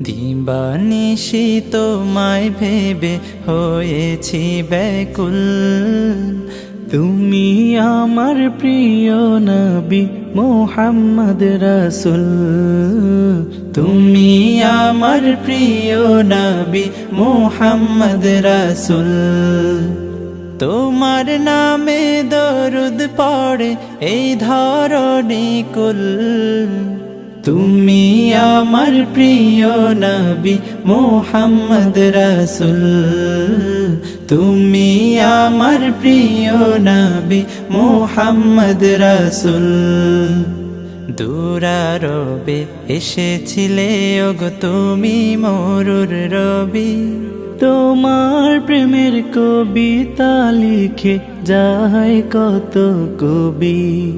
দিবানিশি তোমায় ভেবে হয়েছি ব্যাকুল। তুমি আমার প্রিয় নবী মুহাম্মদ রাসূল। তুমি আমার প্রিয় নবী মুহাম্মদ রাসূল। তোমার নামে দরুদ পড়ে এই ধরণী কুল। তুমি আমার প্রিয় নবী মুহাম্মদ রাসূল। তুমি আমার প্রিয় নবী মুহাম্মদ রাসূল। দুরারবে এসেছিলে ওগো তুমি মরুর রবি। তোমার প্রেমের কবিতা লিখে যায় কত কবি।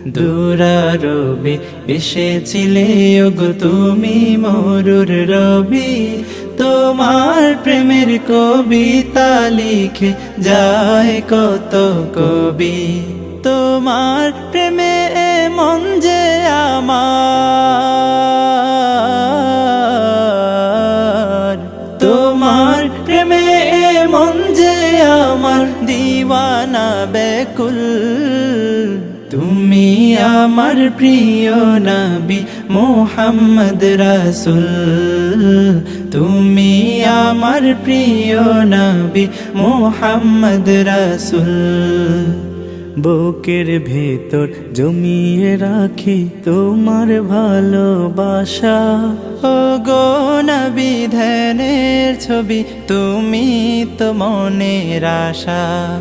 দুরারবে এসেছিলে ওগো তুমি মরুর রবি। তোমার প্রেমের কবিতা লিখে যায় কত কবি। তোমার প্রেমে মন যে আমার, তোমার প্রেমে মন যে আমার দিওয়ানা ব্যাকুল। তুমি আমার প্রিয় নবী মুহাম্মদ রাসূল। তুমি আমার প্রিয় নবী মুহাম্মদ রাসূল। বুকের ভেতর জমিয়ে রাখি তোমার ভালোবাসা। ও গো নবী ধ্যানের ছবি তুমি তো মনের আশা।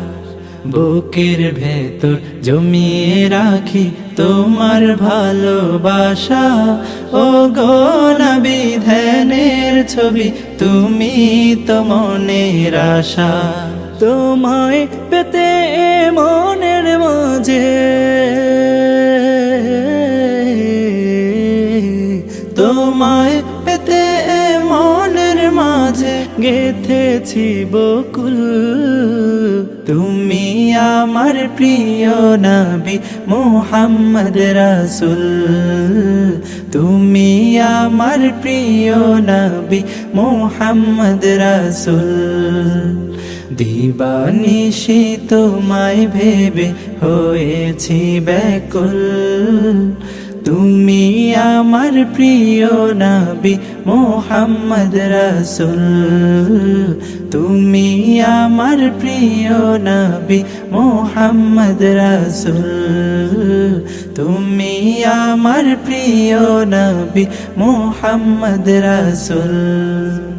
বুকের ভেতর জমিয়ে রাখি তোমার ভালোবাসা। ও গো নবী ধ্যানের ছবি তুমি তো মনের আশা। তোমায় পেতে মনের মাঝে, তোমায় পেতে মনের মাঝে গেথেছি বকুল। তুমি আমার প্রিয় নবী মুহাম্মদ রাসূল। তুমি আমার প্রিয় নবী মুহাম্মদ রাসূল। দিবানিশি তোমায় ভেবে হয়েছি ব্যাকুল। তুমি আমার প্রিয় নবী মুহাম্মদ রাসূল। তুমি আমার প্রিয় নবী মুহাম্মদ রাসূল। তুমি আমার প্রিয় নবী মুহাম্মদ রাসূল।